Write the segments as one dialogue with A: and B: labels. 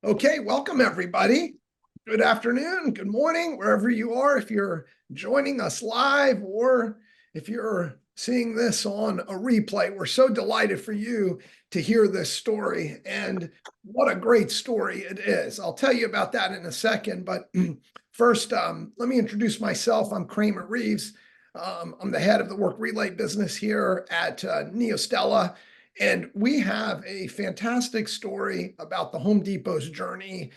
A: Okay, welcome everybody. Good afternoon, good morning, wherever you are, if you're joining us live or if you're seeing this on a replay. We're so delighted for you to hear this story, and what a great story it is. I'll tell you about that in a second, but first, let me introduce myself. I'm Kramer Reeves. I'm the head of the work relay business here at Neostella. And we have a fantastic story about the Home Depot's journey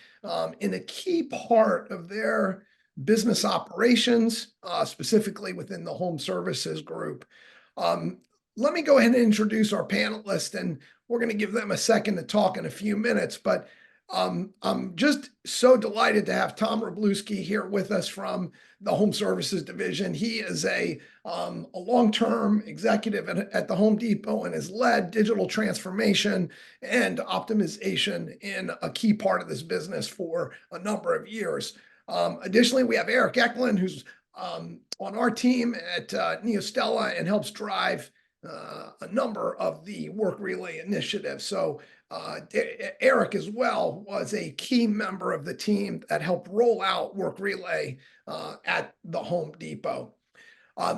A: in a key part of their business operations, specifically within the home services group. Let me go ahead and introduce our panelists, and we're going to give them a second to talk in a few minutes. But I'm just so delighted to have Tom Wroblewski here with us from the Home Services Division. He is a long-term executive at the Home Depot and has led digital transformation and optimization in a key part of this business for a number of years. Additionally, we have Eric Eklund, who's on our team at Neostella and helps drive a number of the work relay initiatives. So Eric as well was a key member of the team that helped roll out work relay at the Home Depot.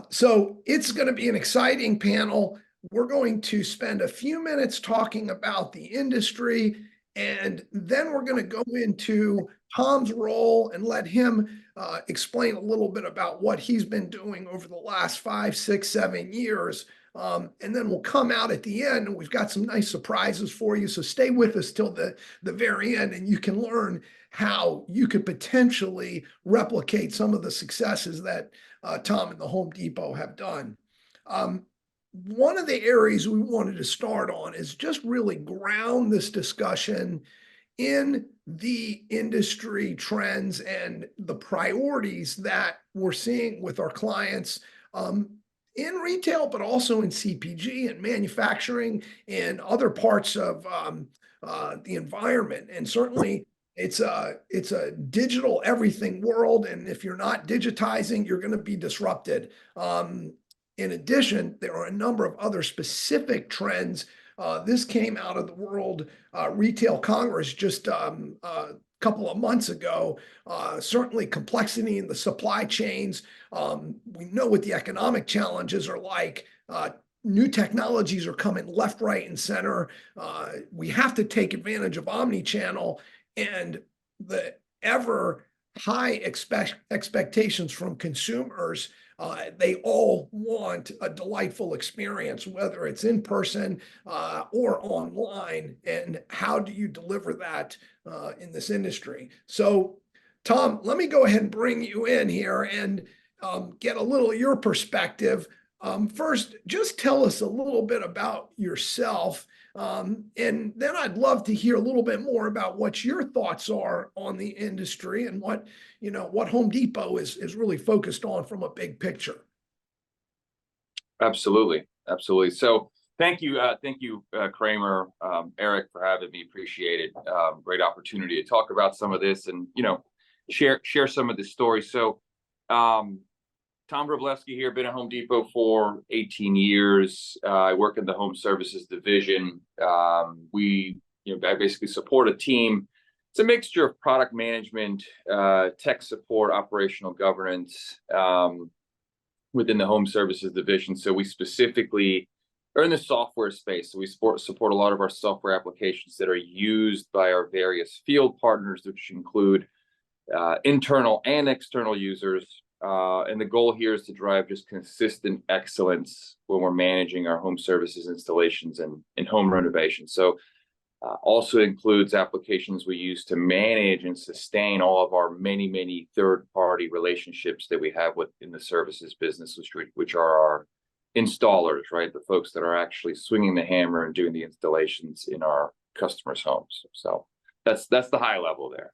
A: So it's going to be an exciting panel. We're going to spend a few minutes talking about the industry, and then we're going to go into Tom's role and let him explain a little bit about what he's been doing over the last 5, 6, 7 years. And then we'll come out at the end, and we've got some nice surprises for you. So stay with us till the very end, and you can learn how you could potentially replicate some of the successes that Tom and the Home Depot have done. One of the areas we wanted to start on is just really ground this discussion in the industry trends and the priorities that we're seeing with our clients in retail, but also in CPG and manufacturing and other parts of the environment. And certainly it's a digital everything world. And if you're not digitizing, you're going to be disrupted. In addition, there are a number of other specific trends. This came out of the World Retail Congress just a couple of months ago. Certainly complexity in the supply chains. We know what the economic challenges are like. New technologies are coming left, right, and center. We have to take advantage of omni-channel, and the ever high expectations from consumers. They all want a delightful experience, whether it's in person or online. And how do you deliver that in this industry? So, Tom, let me go ahead and bring you in here and get a little of your perspective. First, just tell us a little bit about yourself. And then I'd love to hear a little bit more about what your thoughts are on the industry and what Home Depot is really focused on from a big picture.
B: Absolutely. So thank you, Kramer, Eric, for having me. Appreciate it. Great opportunity to talk about some of this and share some of the stories. So Tom Wroblewski here, been at Home Depot for 18 years. I work in the Home Services Division. I basically support a team. It's a mixture of product management, tech support, operational governance within the Home Services Division. So we specifically are in the software space. So we support a lot of our software applications that are used by our various field partners, which include internal and external users. And the goal here is to drive just consistent excellence when we're managing our home services installations and home renovations. So also includes applications we use to manage and sustain all of our many third-party relationships that we have within the services business, which are our installers, right? The folks that are actually swinging the hammer and doing the installations in our customers' homes. So that's the high level there.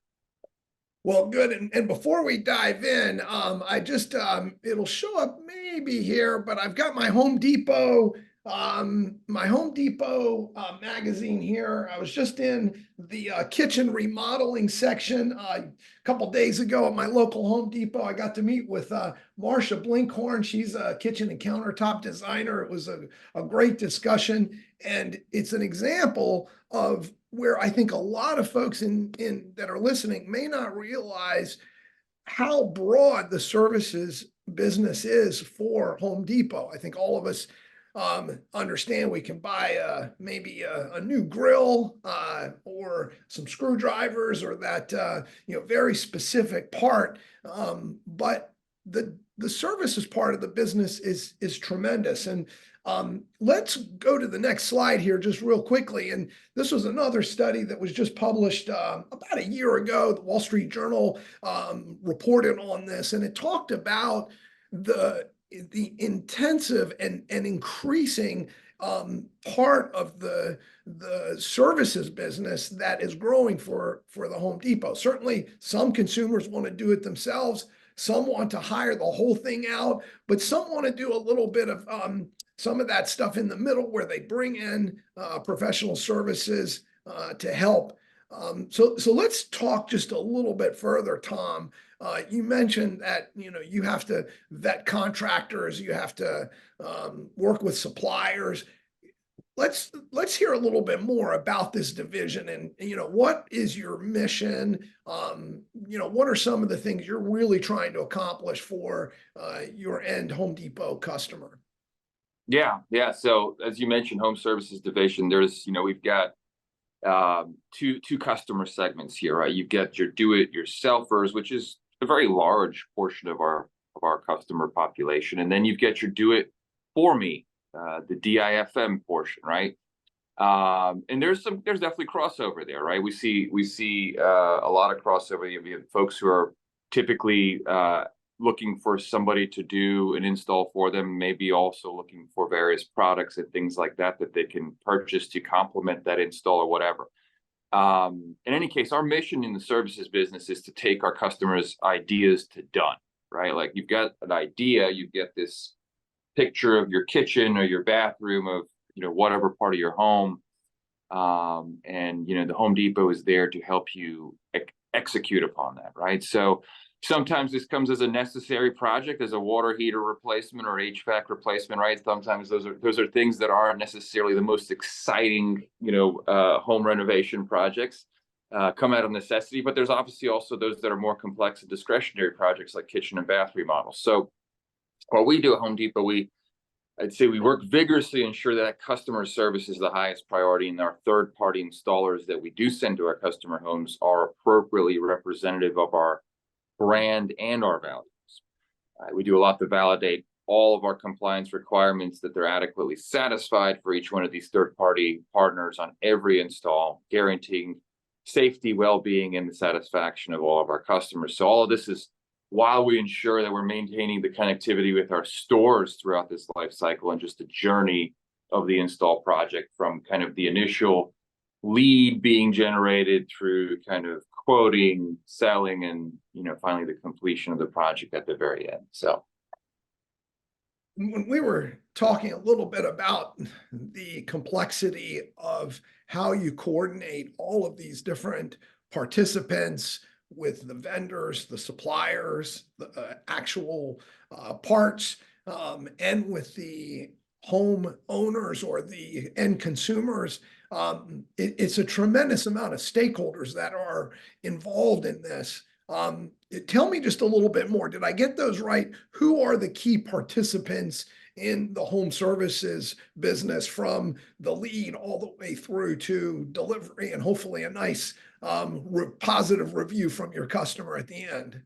A: Well, good. And before we dive in, I just, it'll show up maybe here, but I've got my Home Depot my Home Depot magazine here. I was just in the kitchen remodeling section a couple days ago at my local Home Depot. I got to meet with Marsha Blinkhorn. She's a kitchen and countertop designer. It was a great discussion, and it's an example of where I think a lot of folks in that are listening may not realize how broad the services business is for Home Depot. I think all of us understand we can buy maybe a new grill or some screwdrivers or that very specific part. But the services part of the business is tremendous. And let's go to the next slide here just real quickly. And this was another study that was just published about a year ago. The Wall Street Journal reported on this, and it talked about the intensive and increasing part of the services business that is growing for the Home Depot. Certainly, some consumers want to do it themselves. Some want to hire the whole thing out, but some want to do a little bit of some of that stuff in the middle where they bring in professional services to help. So let's talk just a little bit further, Tom. You mentioned that you have to vet contractors, you have to work with suppliers. Let's hear a little bit more about this division, and what is your mission? What are some of the things you're really trying to accomplish for your end Home Depot customer?
B: Yeah. So as you mentioned, home services division, there's, we've got two customer segments here, right? You've got your do-it-yourselfers, which is a very large portion of our customer population, and then you've got your do-it-for-me, the DIFM portion, right? And there's definitely crossover there, right? We see a lot of crossover. You have folks who are typically looking for somebody to do an install for them, maybe also looking for various products and things like that they can purchase to complement that install or whatever. In any case, our mission in the services business is to take our customers' ideas to done, right? Like, you've got an idea, you get this picture of your kitchen or your bathroom of whatever part of your home, and the Home Depot is there to help you execute upon that, right? So sometimes this comes as a necessary project, as a water heater replacement or HVAC replacement, right? Sometimes those are things that aren't necessarily the most exciting, home renovation projects, come out of necessity. But there's obviously also those that are more complex and discretionary projects like kitchen and bath remodels. So what we do at Home Depot, I'd say we work vigorously to ensure that customer service is the highest priority, and our third-party installers that we do send to our customer homes are appropriately representative of our brand and our values. We do a lot to validate all of our compliance requirements, that they're adequately satisfied for each one of these third-party partners on every install, guaranteeing safety, well-being, and the satisfaction of all of our customers. So all of this is while we ensure that we're maintaining the connectivity with our stores throughout this life cycle, and just the journey of the install project from kind of the initial lead being generated through kind of quoting, selling, and finally the completion of the project at the very end. So
A: when we were talking a little bit about the complexity of how you coordinate all of these different participants with the vendors, the suppliers, the actual parts, and with the home owners or the end consumers, it's a tremendous amount of stakeholders that are involved in this. Tell me just a little bit more. Did I get those right? Who are the key participants in the home services business, from the lead all the way through to delivery and hopefully a nice positive review from your customer at the end?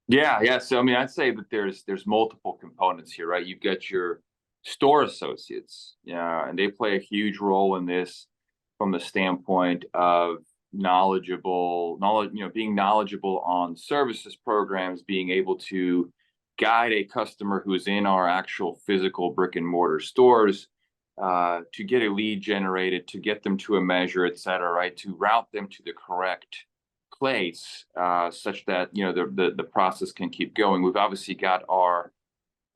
B: yeah. So I'd say that there's multiple components here, right? You've got your store associates, and they play a huge role in this from the standpoint of being knowledgeable on services programs, being able to guide a customer who's in our actual physical brick and mortar stores to get a lead generated, to get them to a measure, et cetera, right? To route them to the correct place, such that the process can keep going. We've obviously got our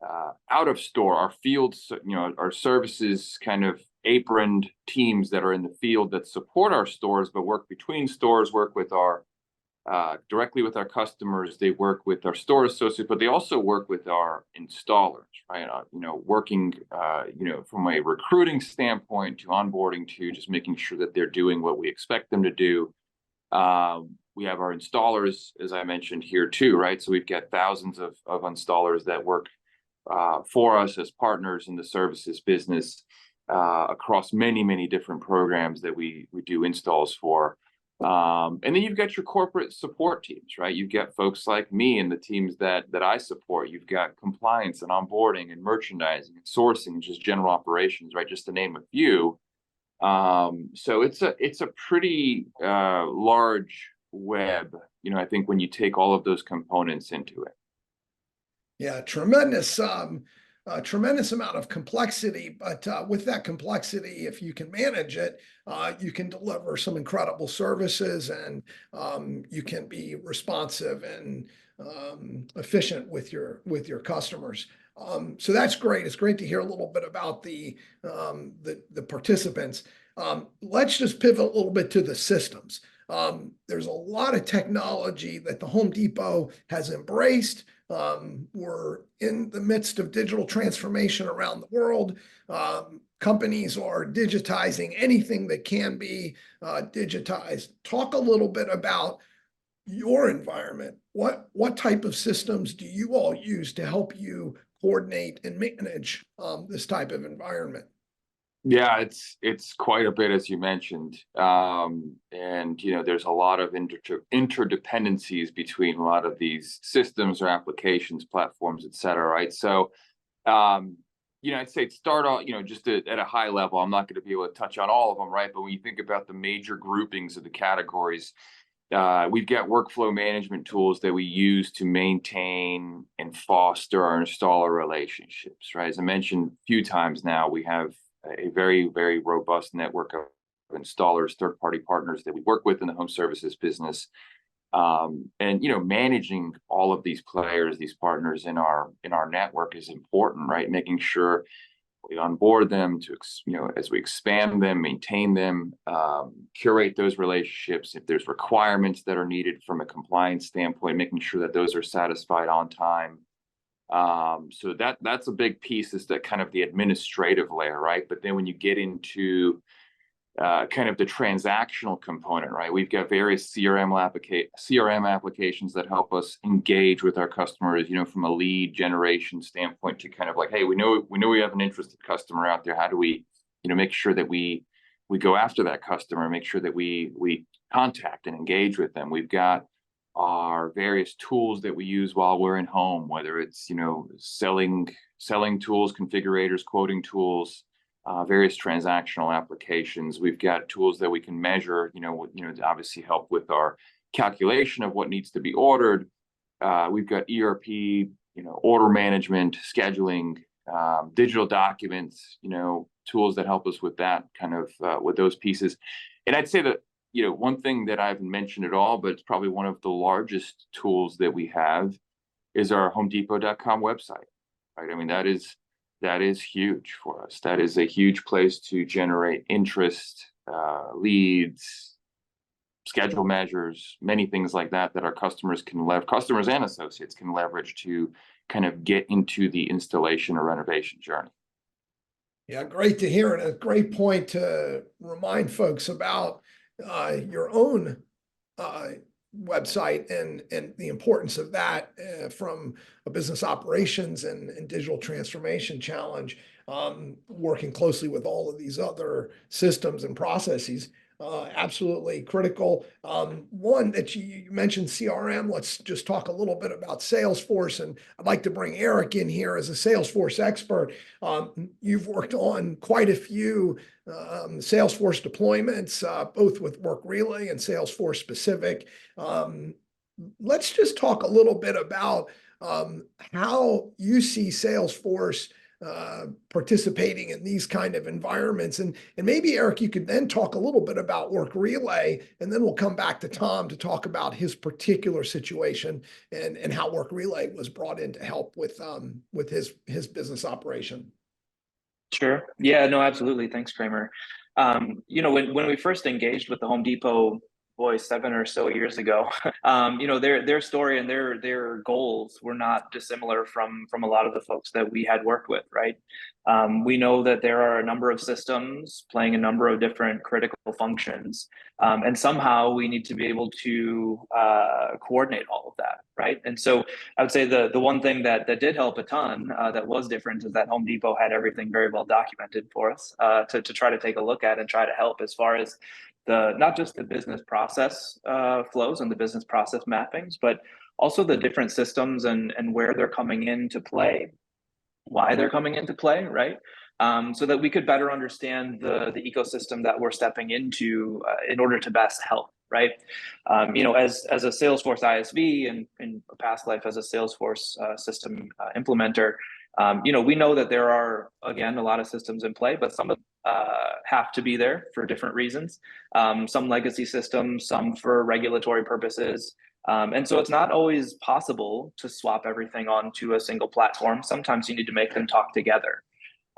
B: out of store, our fields, our services kind of aproned teams that are in the field that support our stores, but work between stores, work with our directly with our customers. They work with our store associates, but they also work with our installers, right? Working, from a recruiting standpoint to onboarding to just making sure that they're doing what we expect them to do. We have our installers, as I mentioned here too, right? So we've got thousands of installers that work for us as partners in the services business across many different programs that we do installs for. And then you've got your corporate support teams, right? You've got folks like me and the teams that I support. You've got compliance and onboarding and merchandising and sourcing and just general operations, right? Just to name a few. So it's a pretty large web, I think, when you take all of those components into it.
A: Yeah, tremendous amount of complexity, but with that complexity, if you can manage it, you can deliver some incredible services, and you can be responsive and efficient with your customers. So that's great. It's great to hear a little bit about the participants. Let's just pivot a little bit to the systems. There's a lot of technology that the Home Depot has embraced. We're in the midst of digital transformation around the world. Companies are digitizing anything that can be digitized. Talk a little bit about your environment. What type of systems do you all use to help you coordinate and manage this type of environment?
B: Yeah, it's quite a bit, as you mentioned. And there's a lot of interdependencies between a lot of these systems or applications, platforms, et cetera, right? So, I'd say start off, just at a high level. I'm not going to be able to touch on all of them, right? But when you think about the major groupings of the categories, we've got workflow management tools that we use to maintain and foster our installer relationships, right? As I mentioned a few times now, we have a very, very robust network of installers, third-party partners that we work with in the home services business. And managing all of these players, these partners in our network is important, right? Making sure we onboard them to, as we expand them, maintain them, curate those relationships. If there's requirements that are needed from a compliance standpoint, making sure that those are satisfied on time. So that's a big piece, is that kind of the administrative layer, right? But then when you get into kind of the transactional component, right? We've got various CRM applications that help us engage with our customers, from a lead generation standpoint to kind of like, hey, we know we have an interested customer out there. How do we, make sure that we go after that customer, make sure that we contact and engage with them. We've got our various tools that we use while we're in home, whether it's, selling tools, configurators, quoting tools, various transactional applications. We've got tools that we can measure, to obviously help with our calculation of what needs to be ordered. We've got ERP, order management, scheduling, digital documents, tools that help us with that kind of, with those pieces. And I'd say that, one thing that I haven't mentioned at all, but it's probably one of the largest tools that we have, is our homedepot.com website, right? I mean, that is huge for us. That is a huge place to generate interest, leads, schedule measures, many things like that our customers and associates can leverage to kind of get into the installation or renovation journey.
A: Yeah, great to hear, and a great point to remind folks about your own website and the importance of that from a business operations and digital transformation challenge, working closely with all of these other systems and processes. Absolutely critical. One that you mentioned, CRM. Let's just talk a little bit about Salesforce, and I'd like to bring Eric in here as a Salesforce expert. You've worked on quite a few Salesforce deployments, both with Work Relay and Salesforce specific. Let's just talk a little bit about how you see Salesforce participating in these kind of environments. And maybe, Eric, you could then talk a little bit about Work Relay, and then we'll come back to Tom to talk about his particular situation and how Work Relay was brought in to help with his business operation.
C: Sure. Yeah, no, absolutely. Thanks, Kramer. When we first engaged with the Home Depot, boy, 7 or so years ago, their story and their goals were not dissimilar from a lot of the folks that we had worked with, right? We know that there are a number of systems playing a number of different critical functions, and somehow we need to be able to coordinate all of that, right? And so I would say the one thing that did help a ton, that was different, is that Home Depot had everything very well documented for us to try to take a look at and try to help as far as not just the business process flows and the business process mappings, but also the different systems and where they're coming into play, why they're coming into play, right? So that we could better understand the ecosystem that we're stepping into in order to best help, right? As a Salesforce ISV and in a past life as a Salesforce system implementer, we know that there are, again, a lot of systems in play, but some of them have to be there for different reasons. Some legacy systems, some for regulatory purposes. And so it's not always possible to swap everything onto a single platform. Sometimes you need to make them talk together.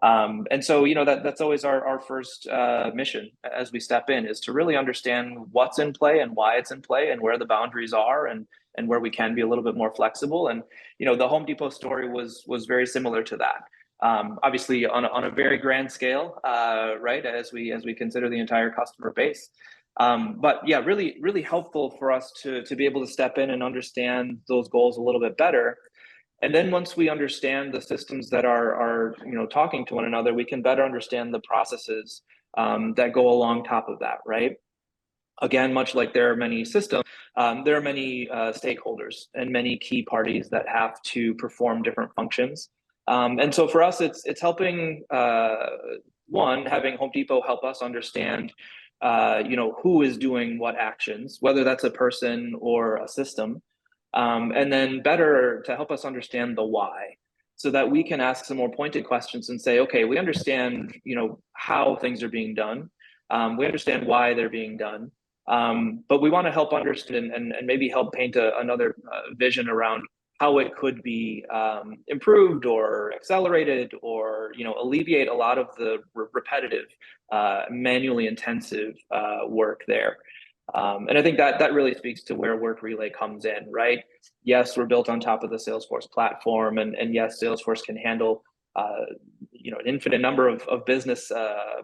C: And so, that's always our first mission as we step in, is to really understand what's in play and why it's in play and where the boundaries are and where we can be a little bit more flexible. And, the Home Depot story was very similar to that. Obviously on a very grand scale, right, as we consider the entire customer base. But yeah, really, really helpful for us to be able to step in and understand those goals a little bit better. And then once we understand the systems that are talking to one another, we can better understand the processes that go along top of that, right? Again, much like there are many systems, there are many stakeholders and many key parties that have to perform different functions. And so for us, it's helping, having Home Depot help us understand, who is doing what actions, whether that's a person or a system. And then better to help us understand the why, so that we can ask some more pointed questions and say, okay, we understand, how things are being done. We understand why they're being done. But we want to help understand and maybe help paint another vision around how it could be improved or accelerated, or alleviate a lot of the repetitive, manually intensive work there. And I think that really speaks to where Work Relay comes in, right? Yes, we're built on top of the Salesforce platform, and yes, Salesforce can handle an infinite number of business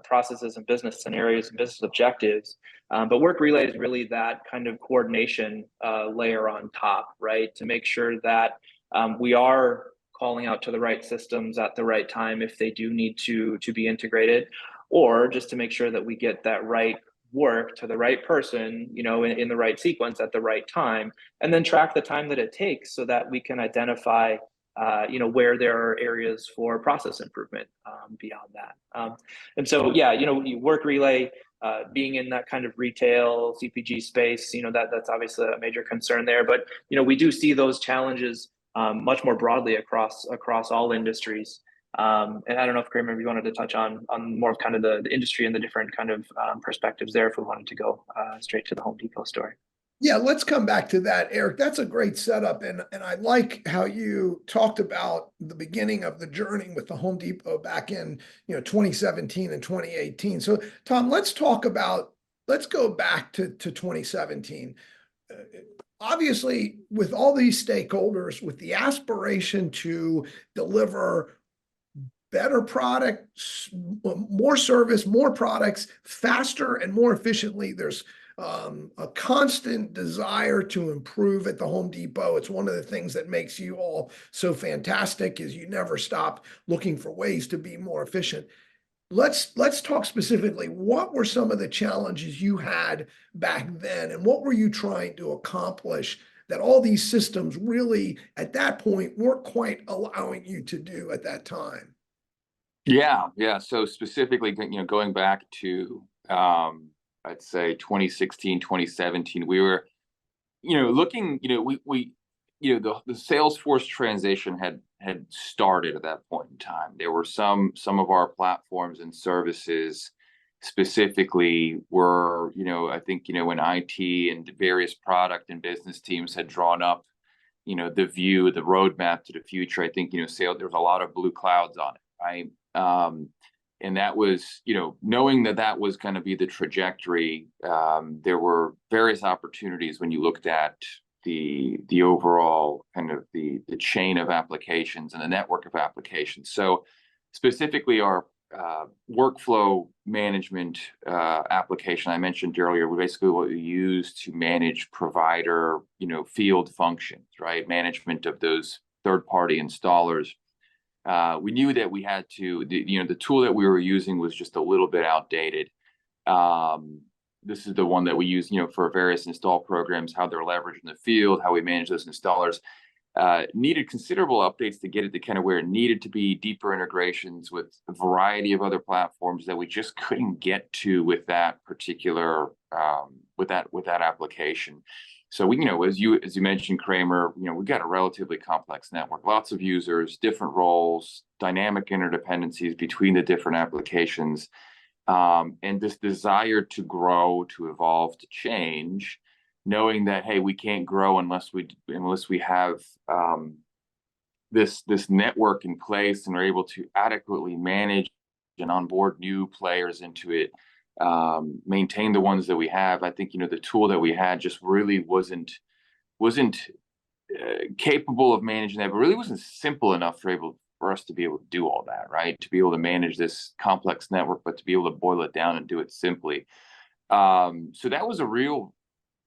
C: processes and business scenarios and business objectives. But Work Relay is really that kind of coordination layer on top, right? To make sure that we are calling out to the right systems at the right time if they do need to be integrated, or just to make sure that we get that right work to the right person, in the right sequence at the right time, and then track the time that it takes so that we can identify where there are areas for process improvement beyond that. And so, Work Relay, being in that kind of retail CPG space, that's obviously a major concern there. But, we do see those challenges much more broadly across all industries. And I don't know if, Kramer, if you wanted to touch on more of kind of the industry and the different kind of perspectives there, if we wanted to go straight to the Home Depot story.
A: Yeah, let's come back to that, Eric. That's a great setup. And I like how you talked about the beginning of the journey with the Home Depot back in 2017 and 2018. So Tom, let's go back to 2017. Obviously, with all these stakeholders, with the aspiration to deliver better products, more service, more products, faster and more efficiently, there's a constant desire to improve at the Home Depot. It's one of the things that makes you all so fantastic, is you never stop looking for ways to be more efficient. Let's talk specifically. What were some of the challenges you had back then, and what were you trying to accomplish that all these systems really at that point weren't quite allowing you to do at that time?
B: Yeah. So specifically, going back to I'd say 2016, 2017, we were, looking, we the Salesforce transition had started at that point in time. There were some of our platforms and services specifically were, I think, when IT and various product and business teams had drawn up, the view, the roadmap to the future. I think, there was a lot of blue clouds on it, right? And that was, knowing that was going to be the trajectory. There were various opportunities when you looked at the overall kind of the chain of applications and the network of applications. So specifically our workflow management application I mentioned earlier, we basically what we use to manage provider, field functions, right? Management of those third-party installers. We knew that we had to, the tool that we were using was just a little bit outdated. This is the one that we use, for various install programs, how they're leveraged in the field, how we manage those installers. Needed considerable updates to get it to kind of where it needed to be, deeper integrations with a variety of other platforms that we just couldn't get to with that particular with that application. So we, as you mentioned, Kramer, we've got a relatively complex network, lots of users, different roles, dynamic interdependencies between the different applications, and this desire to grow, to evolve, to change, knowing that, hey, we can't grow unless we have this network in place and are able to adequately manage and onboard new players into it, maintain the ones that we have. I think the tool that we had just really wasn't capable of managing that, but really wasn't simple enough for us to be able to do all that, right? To be able to manage this complex network, but to be able to boil it down and do it simply. So that was a real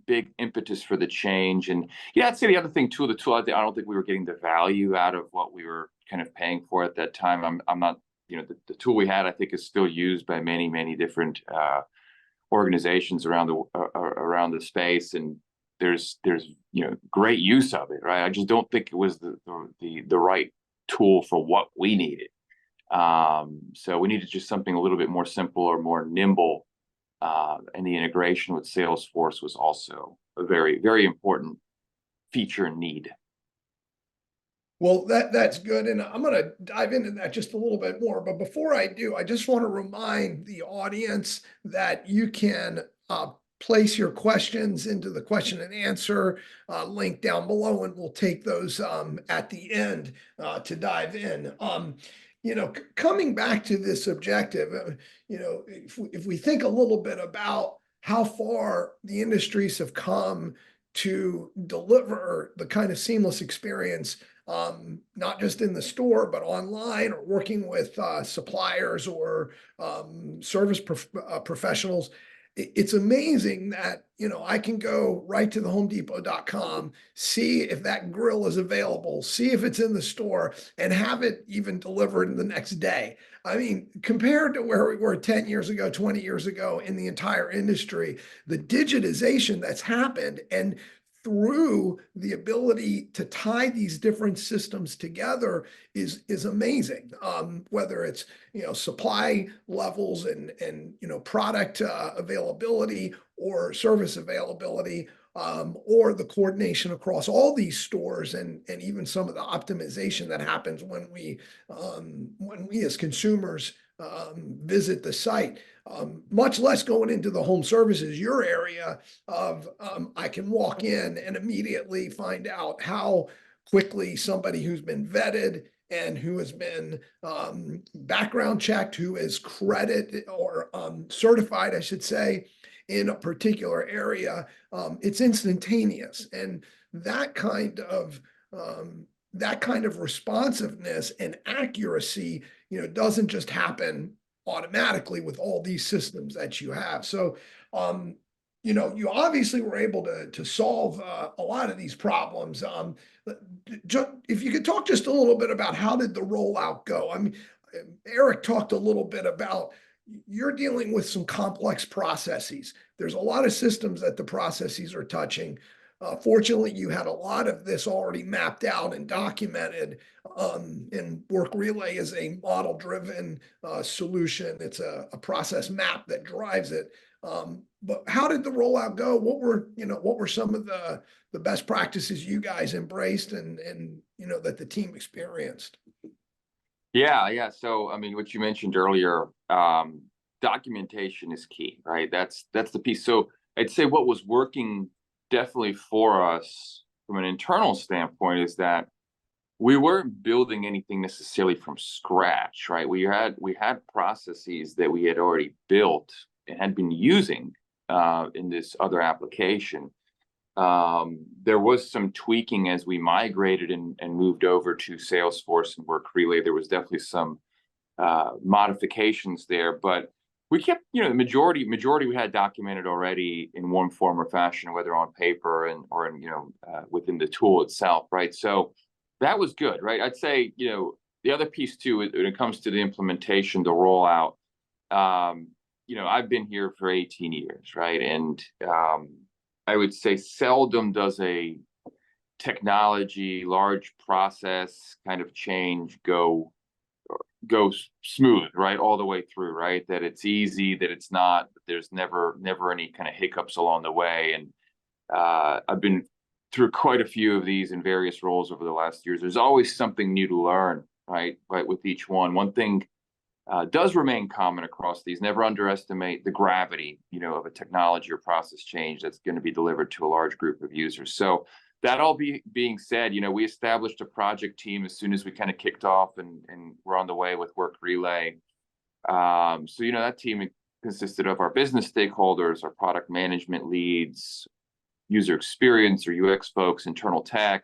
B: big impetus for the change. And yeah, I'd say the other thing too, I don't think we were getting the value out of what we were kind of paying for at that time. I'm not, the tool we had, I think, is still used by many different organizations around the space, and there's great use of it, right? I just don't think it was the right tool for what we needed. So we needed just something a little bit more simple or more nimble. And the integration with Salesforce was also a very important feature and need.
A: Well, that's good. And I'm going to dive into that just a little bit more. But before I do, I just want to remind the audience that you can place your questions into the question and answer link down below, and we'll take those at the end to dive in. Coming back to this objective, if we think a little bit about how far the industries have come to deliver the kind of seamless experience, not just in the store, but online or working with suppliers or service professionals. It's amazing that, I can go right to the homedepot.com, see if that grill is available, see if it's in the store, and have it even delivered the next day. I mean, compared to where we were 10 years ago, 20 years ago in the entire industry, the digitization that's happened, and through the ability to tie these different systems together is amazing. Whether it's supply levels and product availability or service availability, or the coordination across all these stores, and even some of the optimization that happens when we as consumers visit the site. Much less going into the home services, your area of I can walk in and immediately find out how quickly somebody who's been vetted and who has been background checked, who is credited or certified, I should say, in a particular area, it's instantaneous. And that kind of responsiveness and accuracy, doesn't just happen automatically with all these systems that you have. So, you obviously were able to solve a lot of these problems. If you could talk just a little bit about how did the rollout go? I mean, Eric talked a little bit about you're dealing with some complex processes. There's a lot of systems that the processes are touching. Fortunately, you had a lot of this already mapped out and documented, and Work Relay is a model-driven solution. It's a process map that drives it. But how did the rollout go? What were some of the best practices you guys embraced and that the team experienced?
B: Yeah. So, I mean, what you mentioned earlier, documentation is key, right? That's the piece. So I'd say what was working definitely for us from an internal standpoint is that we weren't building anything necessarily from scratch, right? We had processes that we had already built and had been using in this other application. There was some tweaking as we migrated and moved over to Salesforce and Work Relay. There was definitely some modifications there, but we kept, the majority we had documented already in one form or fashion, whether on paper or in within the tool itself, right? So that was good, right? I'd say, the other piece too, when it comes to the implementation, the rollout, I've been here for 18 years, right? And I would say seldom does a technology, large process kind of change go smooth, right? All the way through, right? That it's easy, that it's not, that there's never any kind of hiccups along the way. And I've been through quite a few of these in various roles over the last years. There's always something new to learn, right? With each one. One thing does remain common across these. Never underestimate the gravity, of a technology or process change that's going to be delivered to a large group of users. So that all being said, we established a project team as soon as we kind of kicked off and we're on the way with Work Relay. So, that team consisted of our business stakeholders, our product management leads, user experience or UX folks, internal tech,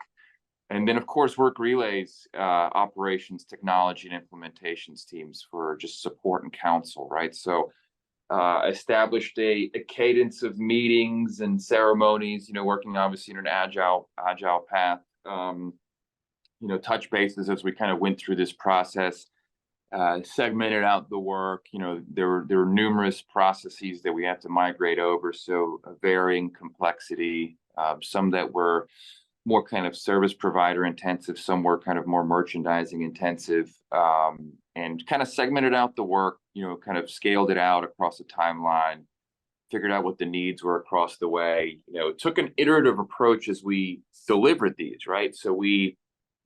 B: and then of course Work Relay's operations, technology, and implementations teams for just support and counsel, right? So established a cadence of meetings and ceremonies, working obviously in an agile path, touch bases as we kind of went through this process, segmented out the work. There were numerous processes that we had to migrate over, so a varying complexity, some that were more kind of service provider intensive, some were kind of more merchandising intensive, and kind of segmented out the work, kind of scaled it out across a timeline, figured out what the needs were across the way. Took an iterative approach as we delivered these, right? So we,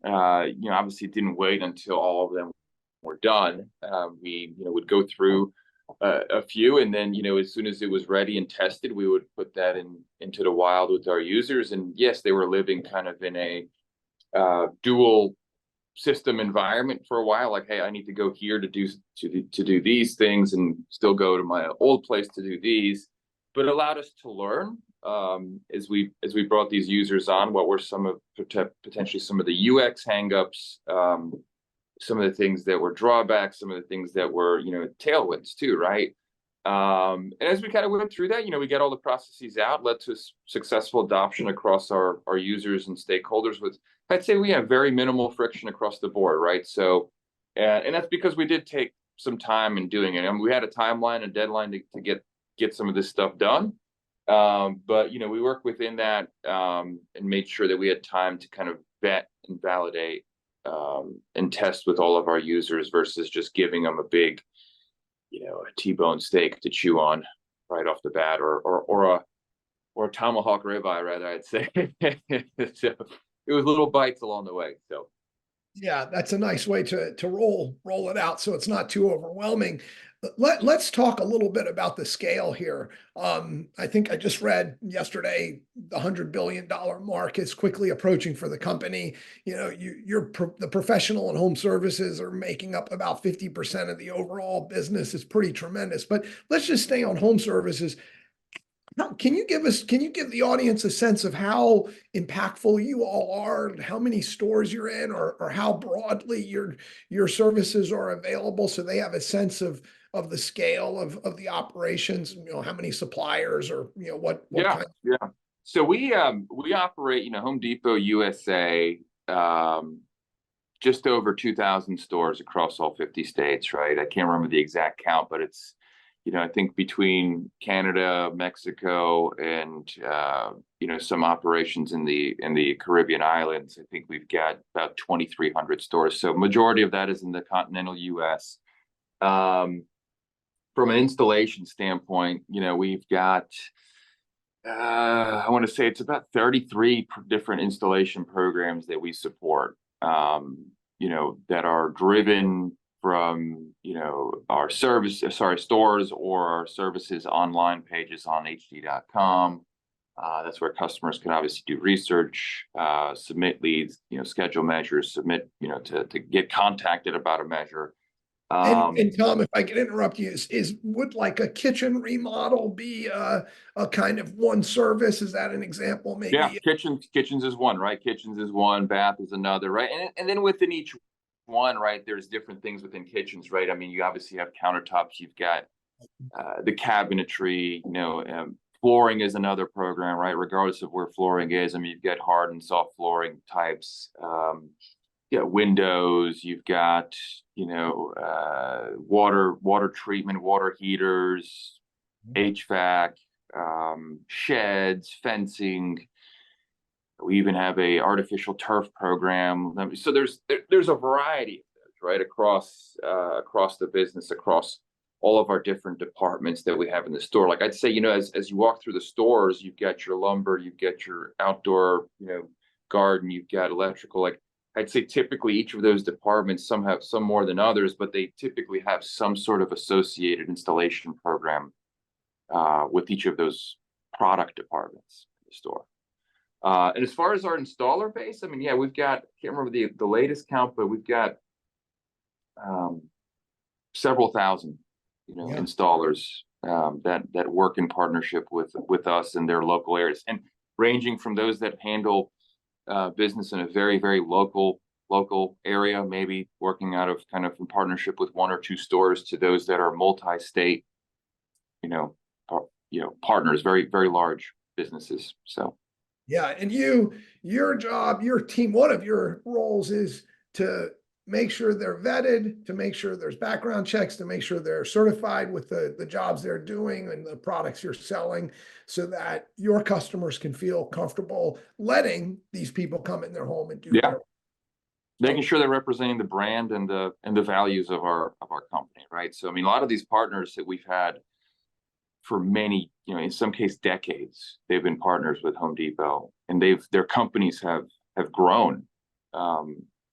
B: obviously didn't wait until all of them were done. We, would go through a few, and then, as soon as it was ready and tested, we would put that into the wild with our users. And yes, they were living kind of in a dual system environment for a while. Like, hey, I need to go here to do these things, and still go to my old place to do these. But it allowed us to learn as we brought these users on. What were some of potentially some of the UX hangups? Some of the things that were drawbacks, some of the things that were, tailwinds too, right? And as we kind of went through that, we get all the processes out, led to successful adoption across our users and stakeholders with, I'd say, we have very minimal friction across the board, right? So, and that's because we did take some time in doing it. I mean, we had a timeline, a deadline to get some of this stuff done. But, we worked within that and made sure that we had time to kind of vet and validate and test with all of our users versus just giving them a big, a T-bone steak to chew on right off the bat, or a tomahawk ribeye, rather, I'd say. So it was little bites along the way. So
A: yeah, that's a nice way to roll it out so it's not too overwhelming. Let's talk a little bit about the scale here. I think I just read yesterday the $100 billion mark is quickly approaching for the company. The professional and home services are making up about 50% of the overall business. It's pretty tremendous. But let's just stay on home services. Can you give the audience a sense of how impactful you all are, and how many stores you're in, or how broadly your services are available, so they have a sense of the scale of the operations, how many suppliers, or what kind?
B: Yeah. So we operate, Home Depot USA, just over 2,000 stores across all 50 states, right? I can't remember the exact count, but it's, I think between Canada, Mexico, and some operations in the Caribbean islands, I think we've got about 2,300 stores. So majority of that is in the continental U.S. But from an installation standpoint, we've got, I want to say it's about 33 different installation programs that we support, that are driven from, our stores or our services online pages on hd.com. That's where customers can obviously do research, submit leads, schedule measures, submit, to get contacted about a measure.
A: And Tom, if I can interrupt you, would like a kitchen remodel be a kind of one service? Is that an example? Maybe.
B: Yeah, kitchens is one, right? Kitchens is one, bath is another, right? And then within each one, right, there's different things within kitchens, right? I mean, you obviously have countertops, you've got the cabinetry, flooring is another program, right? Regardless of where flooring is, I mean, you've got hard and soft flooring types. Windows, you've got, water treatment, water heaters, HVAC, sheds, fencing. We even have a artificial turf program. So there's a variety of those, right, across the business, across all of our different departments that we have in the store. Like I'd say, as you walk through the stores, you've got your lumber, you've got your outdoor, garden, you've got electrical. Like I'd say typically each of those departments, some have some more than others, but they typically have some sort of associated installation program with each of those product departments in the store. And as far as our installer base, I mean, yeah, we've got, I can't remember the latest count, but we've got several thousand, installers that work in partnership with us in their local areas, and ranging from those that handle business in a very, very local area, maybe working out of kind of in partnership with one or two stores, to those that are multi-state, partners, very, very large businesses. So.
A: Yeah. And your job, your team, one of your roles is to make sure they're vetted, to make sure there's background checks, to make sure they're certified with the jobs they're doing and the products you're selling, so that your customers can feel comfortable letting these people come in their home and do their.
B: Making sure they're representing the brand and the values of our company, right? So I mean, a lot of these partners that we've had for many, in some case decades, they've been partners with Home Depot, and their companies have grown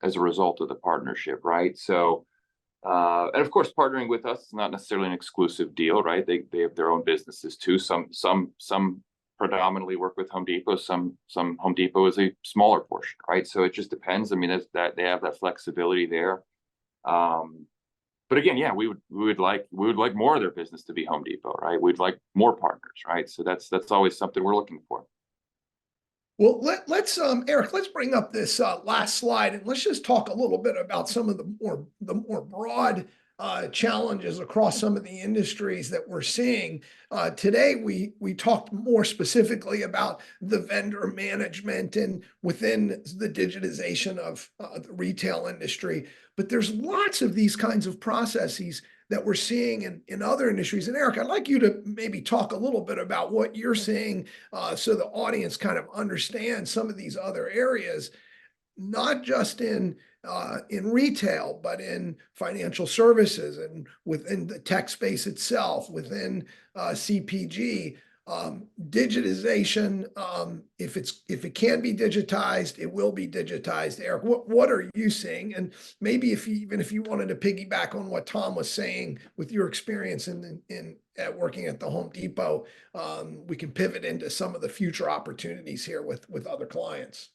B: as a result of the partnership, right? So, and of course, partnering with us is not necessarily an exclusive deal, right? They have their own businesses too. Some predominantly work with Home Depot. Some Home Depot is a smaller portion, right? So it just depends. I mean, that's that they have that flexibility there. But again, yeah, we would like more of their business to be Home Depot, right? We'd like more partners, right? So that's always something we're looking for.
A: Well, let's Eric, let's bring up this last slide, and let's just talk a little bit about some of the more broad challenges across some of the industries that we're seeing. Today, we talked more specifically about the vendor management and within the digitization of the retail industry. But there's lots of these kinds of processes that we're seeing in other industries. And Eric, I'd like you to maybe talk a little bit about what you're seeing, so the audience kind of understands some of these other areas, not just in retail, but in financial services and within the tech space itself, within CPG. Digitization, if it can be digitized, it will be digitized. Eric, what are you seeing? And maybe if you wanted to piggyback on what Tom was saying with your experience in working at the Home Depot, we can pivot into some of the future opportunities here with other clients.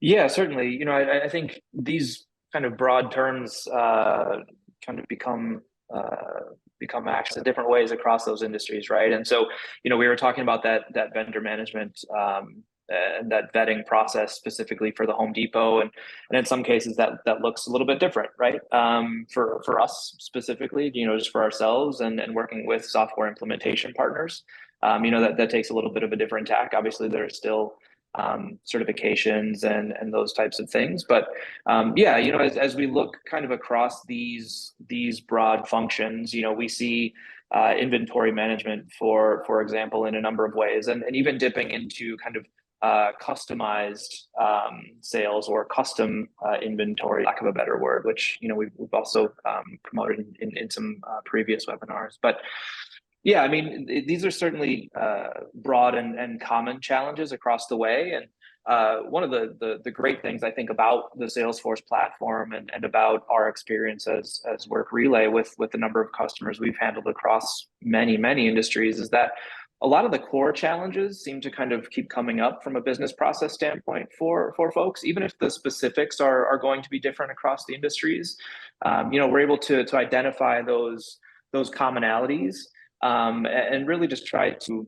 C: Yeah, certainly. I think these kind of broad terms kind of become acts in different ways across those industries, right? And so, we were talking about that vendor management and that vetting process specifically for the Home Depot, and in some cases that looks a little bit different, right? For us specifically, just for ourselves and working with software implementation partners, that takes a little bit of a different tack. Obviously, there's still certifications and those types of things, but as we look kind of across these broad functions, we see inventory management for example in a number of ways, and even dipping into kind of customized sales or custom inventory, lack of a better word, which we've also promoted in some previous webinars. But yeah, I mean, these are certainly broad and common challenges across the way. And one of the great things I think about the Salesforce platform and about our experience as Work Relay with the number of customers we've handled across many industries is that a lot of the core challenges seem to kind of keep coming up from a business process standpoint for folks, even if the specifics are going to be different across the industries. We're able to identify those commonalities and really just try to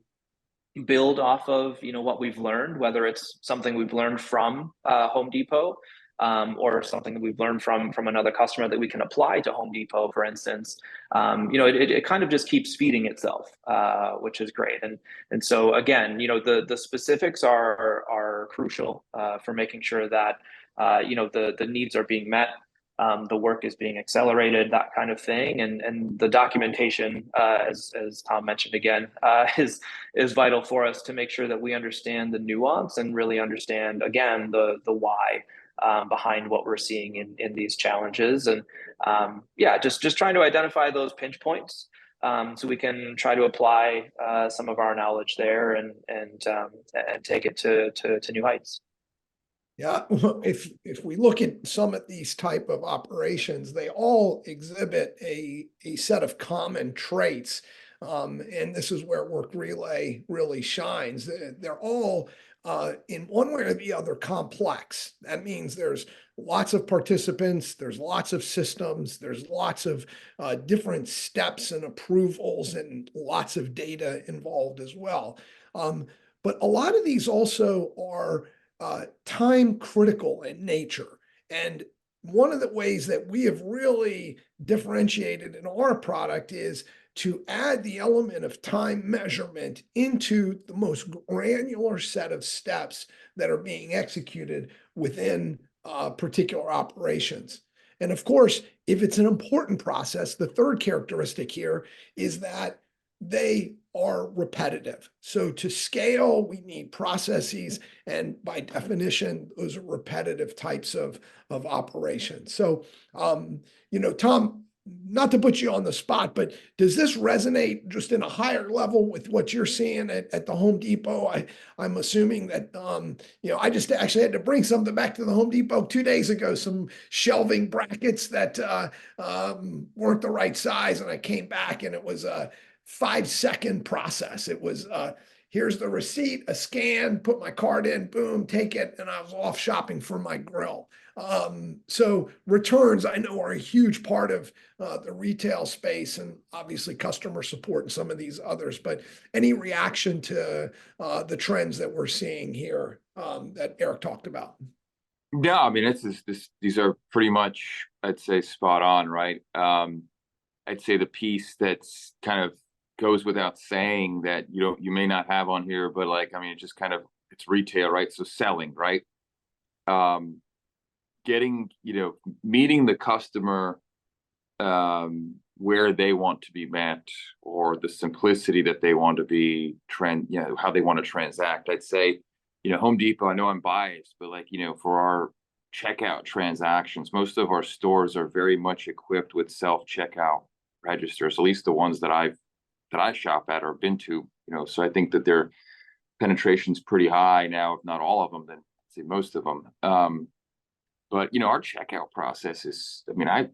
C: build off of what we've learned, whether it's something we've learned from Home Depot or something that we've learned from another customer that we can apply to Home Depot, for instance. It kind of just keeps feeding itself, which is great. And so again, the specifics are crucial for making sure that the needs are being met. The work is being accelerated, that kind of thing, and the documentation, as Tom mentioned again, is vital for us to make sure that we understand the nuance and really understand again the why behind what we're seeing in these challenges, and just trying to identify those pinch points so we can try to apply some of our knowledge there and take it to new heights.
A: Yeah, if we look at some of these type of operations, they all exhibit a set of common traits. And this is where Work Relay really shines. They're all in one way or the other complex. That means there's lots of participants, there's lots of systems, there's lots of different steps and approvals and lots of data involved as well. But a lot of these also are time critical in nature. And one of the ways that we have really differentiated in our product is to add the element of time measurement into the most granular set of steps that are being executed within particular operations. And of course, if it's an important process, the third characteristic here is that they are repetitive. So to scale, we need processes, and by definition, those are repetitive types of operations. So, Tom, not to put you on the spot, but does this resonate just in a higher level with what you're seeing at the Home Depot? I'm assuming that, I just actually had to bring something back to the Home Depot 2 days ago, some shelving brackets that weren't the right size. And I came back and it was a 5-second process. It was, here's the receipt, a scan, put my card in, boom, take it. And I was off shopping for my grill. So returns, I know, are a huge part of the retail space, and obviously customer support and some of these others. But any reaction to the trends that we're seeing here that Eric talked about?
B: No, I mean, these are pretty much, I'd say, spot on, right? I'd say the piece that's kind of goes without saying that you may not have on here, but it just kind of, it's retail, right? So selling, right? Getting, meeting the customer where they want to be met, or the simplicity that they want to be how they want to transact. I'd say, Home Depot, I know I'm biased, but for our checkout transactions, most of our stores are very much equipped with self-checkout registers, at least the ones that I shop at or been to, so I think that their penetration's pretty high now, if not all of them, then I'd say most of them. But our checkout process is, I mean, I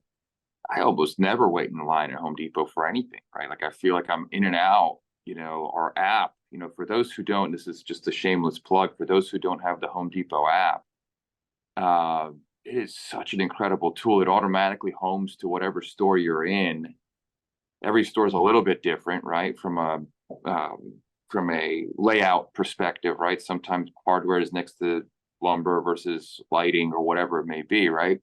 B: almost never wait in line at Home Depot for anything, right? I feel like I'm in and out, our app, for those who don't, this is just a shameless plug, for those who don't have the Home Depot app, it is such an incredible tool. It automatically homes to whatever store you're in. Every store is a little bit different, right? From a layout perspective, right? Sometimes hardware is next to lumber versus lighting or whatever it may be, right?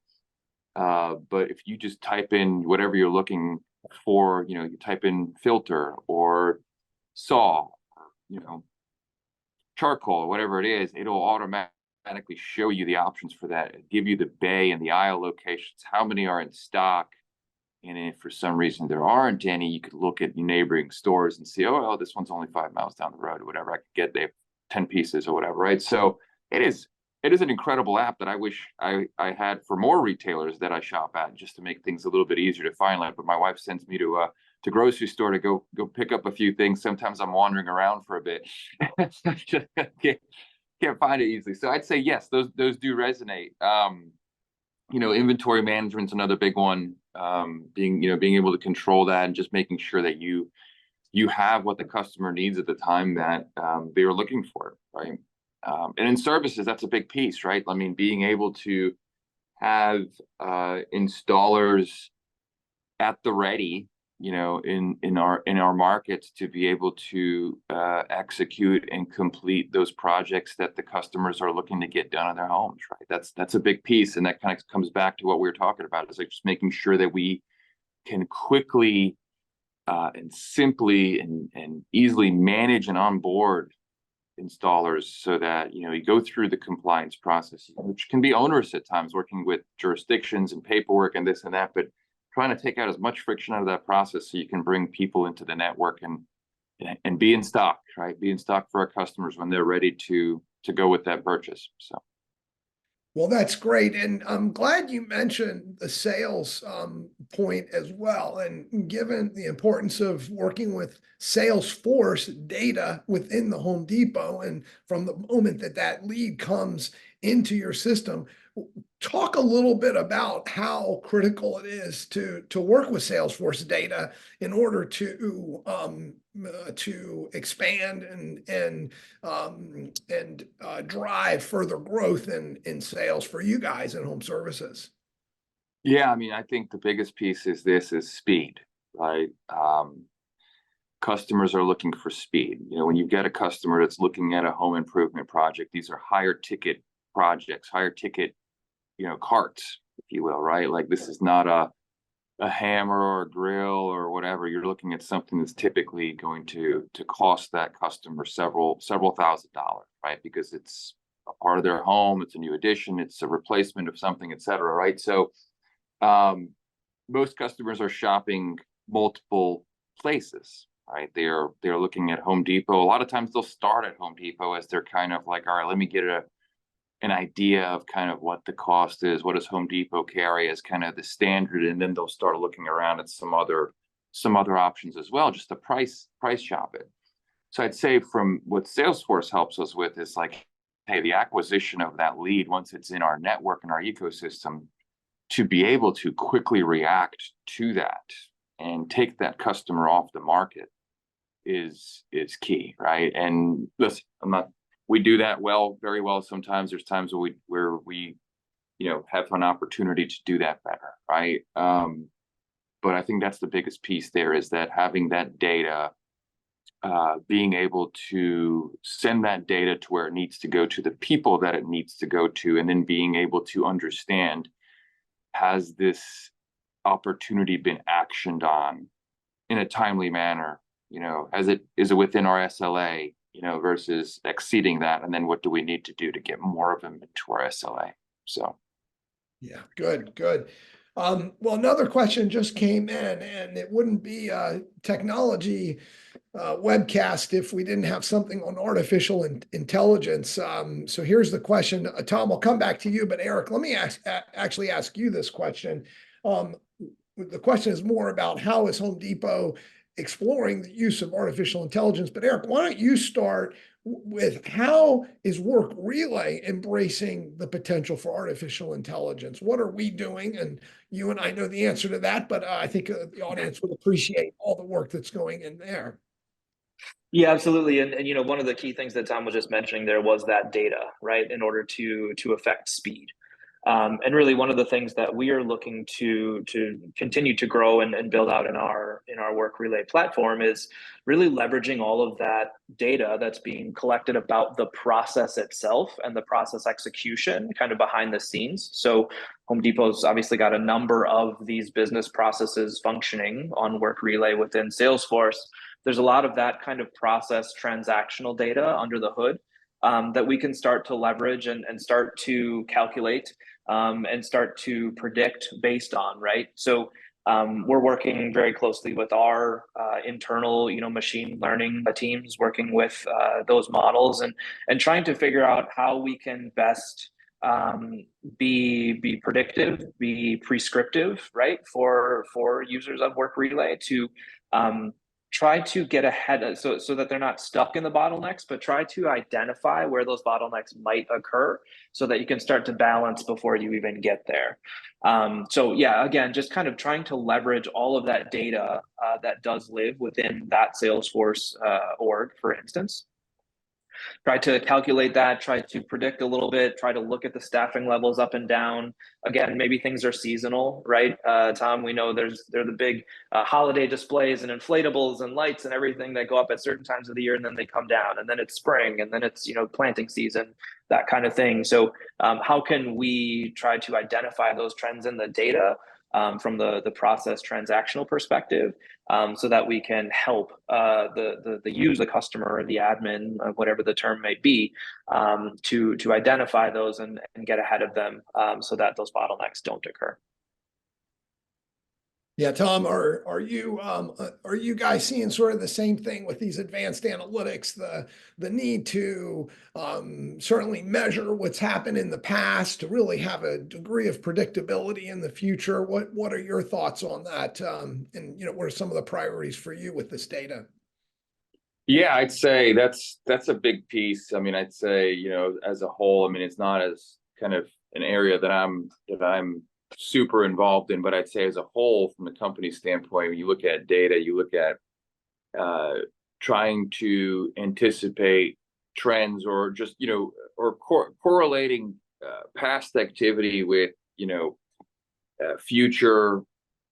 B: But if you just type in whatever you're looking for, you type in filter or saw, charcoal or whatever it is, it'll automatically show you the options for that, give you the bay and the aisle locations, how many are in stock. And if for some reason there aren't any, you could look at neighboring stores and see, oh, well, this one's only 5 miles down the road or whatever. I could get there. 10 pieces or whatever, right? So it is an incredible app that I wish I had for more retailers that I shop at, just to make things a little bit easier to find. Like, but my wife sends me to grocery store to go pick up a few things. Sometimes I'm wandering around for a bit. Just can't find it easily. So I'd say yes, those do resonate. Inventory management's another big one. Being able to control that and just making sure that you have what the customer needs at the time that they are looking for, right? And in services, that's a big piece, right? I mean, being able to have installers at the ready, in our markets, to be able to execute and complete those projects that the customers are looking to get done in their homes, right? That's a big piece, and that kind of comes back to what we were talking about, is like just making sure that we can quickly and simply and easily manage and onboard installers, so that you go through the compliance process, which can be onerous at times, working with jurisdictions and paperwork and this and that, but trying to take out as much friction out of that process so you can bring people into the network and be in stock, right? Be in stock for our customers when they're ready to go with that purchase. So.
A: Well, that's great. And I'm glad you mentioned the sales point as well. And given the importance of working with Salesforce data within the Home Depot, and from the moment that lead comes into your system, talk a little bit about how critical it is to work with Salesforce data in order to expand and drive further growth in sales for you guys in home services.
B: Yeah, I mean, I think the biggest piece is speed, right? Customers are looking for speed. When you get a customer that's looking at a home improvement project, these are higher ticket projects, higher ticket, carts, if you will, right? Like, this is not a hammer or a grill or whatever. You're looking at something that's typically going to cost that customer several $1,000s, right? Because it's a part of their home, it's a new addition, it's a replacement of something, et cetera, right? So most customers are shopping multiple places, right? They're looking at Home Depot. A lot of times they'll start at Home Depot as they're kind of like, all right, let me get an idea of kind of what the cost is, what does Home Depot carry as kind of the standard, and then they'll start looking around at some other options as well, just to price shop it. So I'd say from what Salesforce helps us with is like, hey, the acquisition of that lead, once it's in our network and our ecosystem, to be able to quickly react to that and take that customer off the market is key, right? And listen, we do that very well. Sometimes there's times where we have an opportunity to do that better, right? But I think that's the biggest piece there, is that having that data, being able to send that data to where it needs to go, to the people that it needs to go to, and then being able to understand, has this opportunity been actioned on in a timely manner? Is it within our SLA? Versus exceeding that, and then what do we need to do to get more of them into our SLA? So,
A: yeah, good. Well, another question just came in, and it wouldn't be a technology webcast if we didn't have something on artificial intelligence. So here's the question, Tom. I'll come back to you, but Eric, let me actually ask you this question. The question is more about how is Home Depot exploring the use of artificial intelligence. But Eric, why don't you start with how is Work Relay embracing the potential for artificial intelligence? What are we doing? And you and I know the answer to that, but I think the audience would appreciate all the work that's going in there.
C: Yeah, absolutely. And one of the key things that Tom was just mentioning there was that data, right? In order to affect speed. And really, one of the things that we are looking to continue to grow and build out in our Work Relay platform is really leveraging all of that data that's being collected about the process itself and the process execution kind of behind the scenes. So Home Depot's obviously got a number of these business processes functioning on Work Relay within Salesforce. There's a lot of that kind of process transactional data under the hood that we can start to leverage and start to calculate and start to predict based on, right? So we're working very closely with our internal, machine learning teams, working with those models and trying to figure out how we can best be predictive, be prescriptive, right, for users of Work Relay to try to get ahead so that they're not stuck in the bottlenecks, but try to identify where those bottlenecks might occur so that you can start to balance before you even get there. So yeah, again, just kind of trying to leverage all of that data that does live within that Salesforce org, for instance. Try to calculate that, try to predict a little bit, try to look at the staffing levels up and down. Again, maybe things are seasonal, right? Tom, we know they're the big holiday displays and inflatables and lights and everything that go up at certain times of the year, and then they come down, and then it's spring, and then it's planting season, that kind of thing. So how can we try to identify those trends in the data from the process transactional perspective, so that we can help the user, the customer, or the admin, whatever the term may be, to identify those and get ahead of them, so that those bottlenecks don't occur.
A: Yeah, Tom, are you guys seeing sort of the same thing with these advanced analytics, the need to certainly measure what's happened in the past to really have a degree of predictability in the future? What are your thoughts on that? And what are some of the priorities for you with this data?
B: Yeah, I'd say that's a big piece. I mean, I'd say, as a whole, I mean, it's not as kind of an area that I'm super involved in, but I'd say as a whole, from the company standpoint, when you look at data, you look at trying to anticipate trends, or just or correlating past activity with future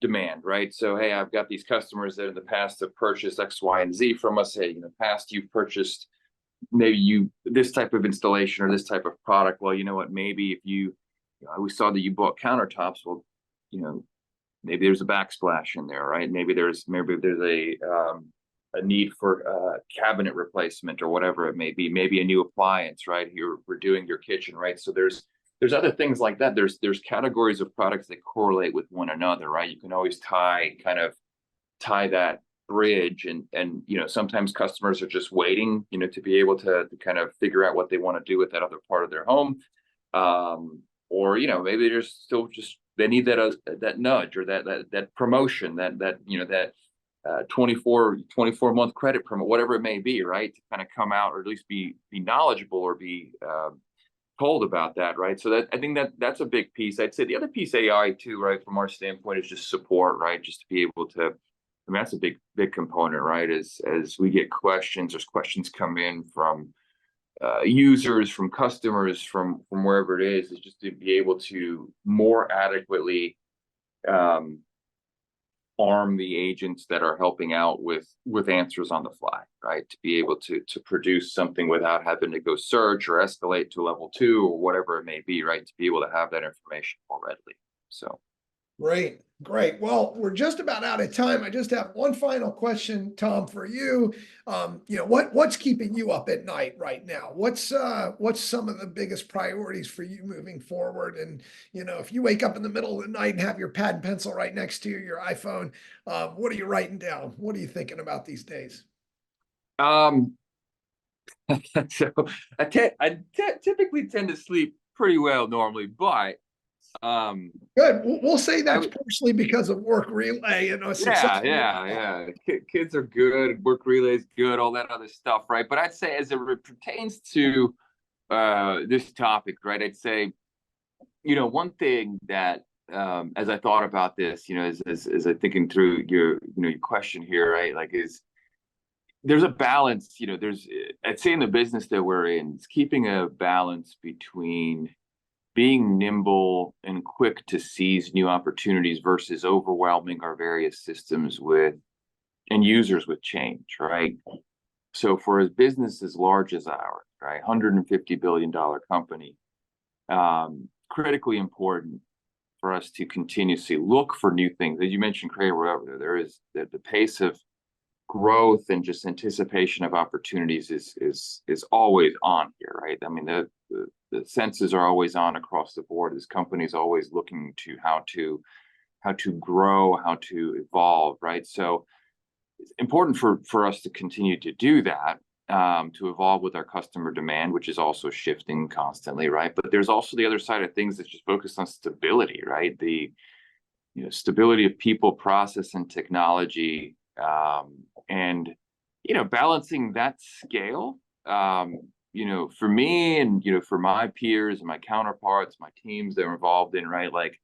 B: demand, right? So hey, I've got these customers that in the past have purchased X, Y, and Z from us. Hey, in the past you've purchased maybe this type of installation or this type of product. Well, you know what, maybe if we saw that you bought countertops. Well, maybe there's a backsplash in there, right? Maybe there's a need for cabinet replacement or whatever it may be. Maybe a new appliance, right? We're doing your kitchen, right? So there's other things like that. There's categories of products that correlate with one another, right? You can always tie that bridge, and sometimes customers are just waiting, to be able to kind of figure out what they want to do with that other part of their home. Or maybe they're still just, they need that nudge, or that promotion, that 24-month credit promo, whatever it may be, right? To kind of come out, or at least be knowledgeable, or be told about that, right? So I think that's a big piece. I'd say the other piece, AI too, right, from our standpoint, is just support, right? Just to be able to, I mean, that's a big component, right? As we get questions, there's questions come in from users, from customers, from wherever it is just to be able to more adequately arm the agents that are helping out with answers on the fly, right? To be able to produce something without having to go search or escalate to level 2 or whatever it may be, right? To be able to have that information more readily. So
A: Great. Well, we're just about out of time. I just have one final question, Tom, for you. What's keeping you up at night right now? What's some of the biggest priorities for you moving forward? And if you wake up in the middle of the night and have your pad and pencil right next to you, your iPhone, what are you writing down? What are you thinking about these days?
B: So I typically tend to sleep pretty well normally, but
A: good. We'll say that's partially because of Work Relay and successful.
B: Yeah. Kids are good. Work Relay is good. All that other stuff, right? But I'd say, as it pertains to this topic, right? I'd say, one thing that as I thought about this, as I'm thinking through your question here, right? Like, there's a balance. I'd say in the business that we're in, it's keeping a balance between being nimble and quick to seize new opportunities versus overwhelming our various systems and users with change, right? So for a business as large as ours, right, $150 billion company, critically important for us to continuously look for new things. As you mentioned, Kramer, there is the pace of growth and just anticipation of opportunities is always on here, right? I mean, the senses are always on across the board. This company is always looking to how to grow, how to evolve, right? So it's important for us to continue to do that, to evolve with our customer demand, which is also shifting constantly, right? But there's also the other side of things that's just focused on stability, right? The stability of people, process, and technology, and balancing that scale. For me and for my peers and my counterparts, my teams that are involved in, right, like,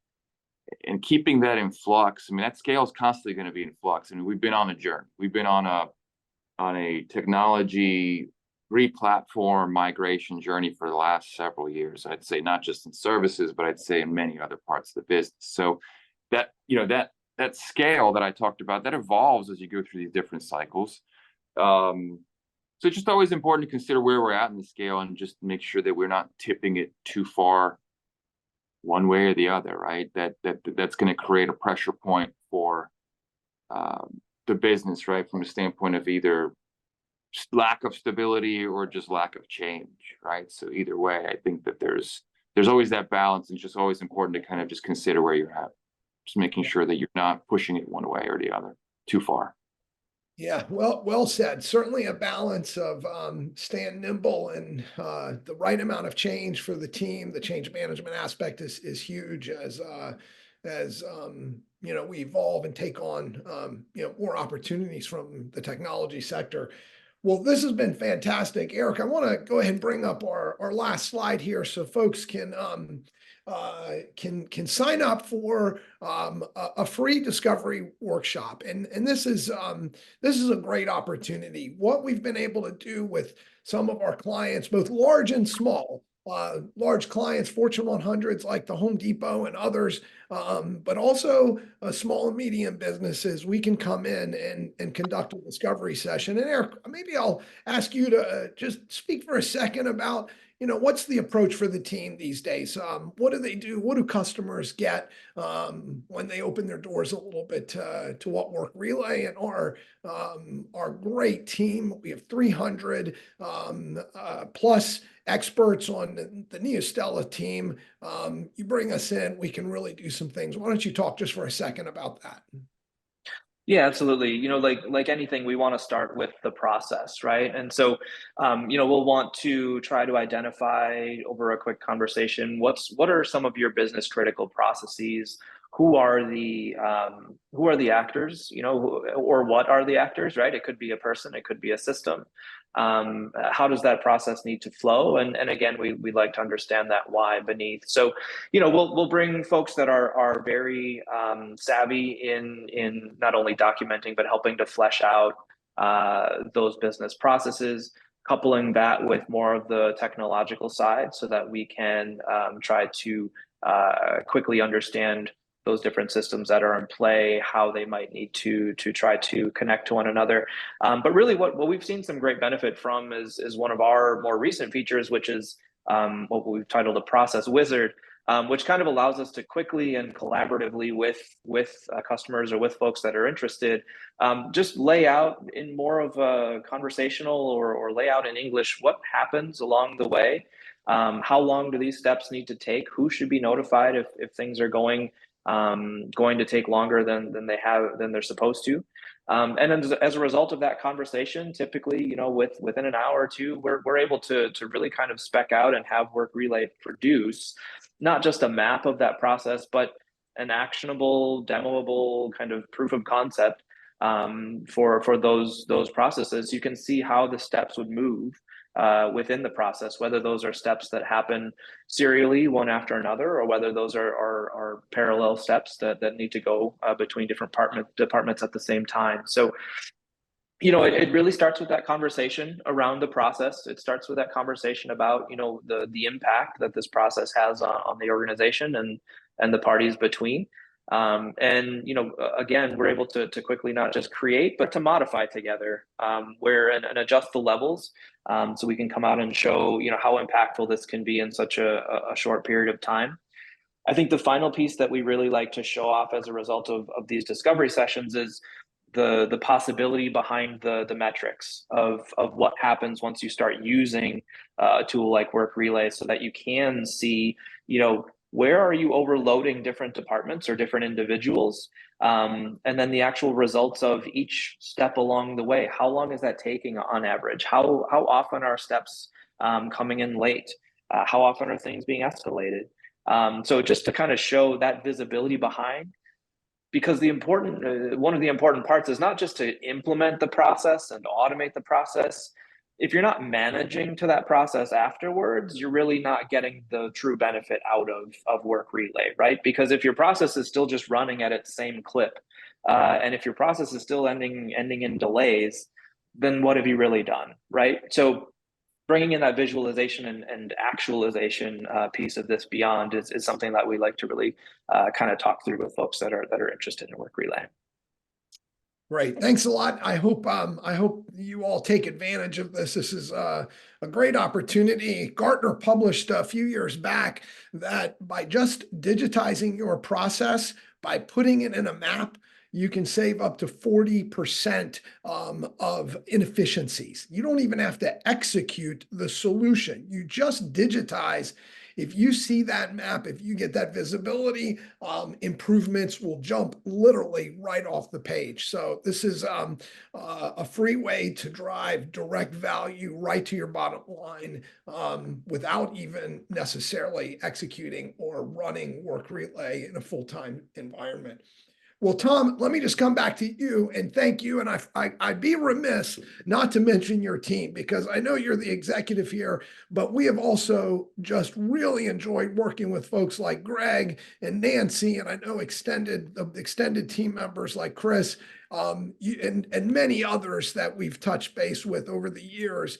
B: and keeping that in flux. I mean, that scale is constantly going to be in flux. I mean, we've been on a journey. We've been on a technology re-platform migration journey for the last several years. I'd say not just in services, but I'd say in many other parts of the business. So that that scale that I talked about, that evolves as you go through these different cycles. So it's just always important to consider where we're at in the scale and just make sure that we're not tipping it too far one way or the other, right? That's going to create a pressure point for the business, right? From the standpoint of either lack of stability or just lack of change, right? So either way, I think that there's always that balance, and it's just always important to kind of just consider where you're at, just making sure that you're not pushing it one way or the other too far.
A: Yeah, well said. Certainly a balance of staying nimble and the right amount of change for the team. The change management aspect is huge as we evolve and take on more opportunities from the technology sector. Well, this has been fantastic, Eric. I want to go ahead and bring up our last slide here so folks can sign up for a free discovery workshop, and this is a great opportunity. What we've been able to do with some of our clients, both large and small, large clients, Fortune 100s like the Home Depot and others, but also small and medium businesses, we can come in and conduct a discovery session. And Eric, maybe I'll ask you to just speak for a second about what's the approach for the team these days? What do they do? What do customers get when they open their doors a little bit to what Work Relay and our great team? We have 300 plus experts on the Neostella team. You bring us in, we can really do some things. Why don't you talk just for a second about that?
C: Yeah, absolutely. Like anything, we want to start with the process, right? And so, we'll want to try to identify over a quick conversation, what are some of your business critical processes? Who are the actors, or what are the actors, right? It could be a person, it could be a system. How does that process need to flow? And again, we like to understand that why beneath. So, we'll bring folks that are very savvy in not only documenting, but helping to flesh out those business processes, coupling that with more of the technological side so that we can try to quickly understand those different systems that are in play, how they might need to try to connect to one another. But really what we've seen some great benefit from is one of our more recent features, which is what we've titled a process wizard, which kind of allows us to quickly and collaboratively with customers or with folks that are interested, just lay out in more of a conversational or lay out in English what happens along the way. How long do these steps need to take? Who should be notified if things are going to take longer than they're supposed to, and as a result of that conversation, typically, within an hour or two, we're able to really kind of spec out and have Work Relay produce not just a map of that process, but an actionable, demoable kind of proof of concept for those processes. You can see how the steps would move within the process, whether those are steps that happen serially one after another, or whether those are parallel steps that need to go between different departments at the same time. So, it really starts with that conversation around the process. It starts with that conversation about, the impact that this process has on the organization and the parties between. Again, we're able to quickly not just create, but to modify together, and adjust the levels, so we can come out and show, how impactful this can be in such a short period of time. I think the final piece that we really like to show off as a result of these discovery sessions is the possibility behind the metrics of what happens once you start using a tool like Work Relay, so that you can see, where are you overloading different departments or different individuals? And then the actual results of each step along the way. How long is that taking on average? How often are steps coming in late? How often are things being escalated? So just to kind of show that visibility behind, because one of the important parts is not just to implement the process and automate the process. If you're not managing to that process afterwards, you're really not getting the true benefit out of work relay, right? Because if your process is still just running at its same clip, and if your process is still ending in delays, then what have you really done, right? So bringing in that visualization and actualization piece of this beyond is something that we like to really kind of talk through with folks that are interested in work relay.
A: Great. Thanks a lot. I hope you all take advantage of this. This is a great opportunity. Gartner published a few years back that by just digitizing your process, by putting it in a map, you can save up to 40% of inefficiencies. You don't even have to execute the solution. You just digitize. If you see that map, if you get that visibility, improvements will jump literally right off the page. So this is a free way to drive direct value right to your bottom line without even necessarily executing or running work relay in a full-time environment. Well, Tom, let me just come back to you and thank you. And I'd be remiss not to mention your team, because I know you're the executive here, but we have also just really enjoyed working with folks like Greg and Nancy, and I know extended team members like Chris, and many others that we've touched base with over the years.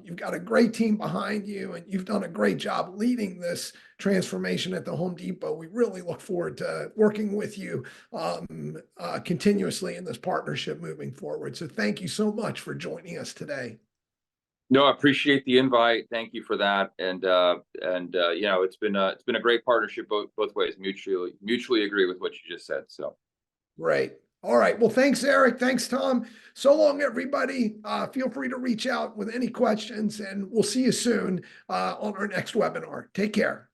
A: You've got a great team behind you, and you've done a great job leading this transformation at the Home Depot. We really look forward to working with you continuously in this partnership moving forward. So thank you so much for joining us today.
B: No, I appreciate the invite. Thank you for that. And you know, it's been a great partnership both ways. Mutually agree with what you just said. So
A: great. All right. Well, thanks, Eric. Thanks, Tom. So long, everybody. Feel free to reach out with any questions, and we'll see you soon on our next webinar. Take care.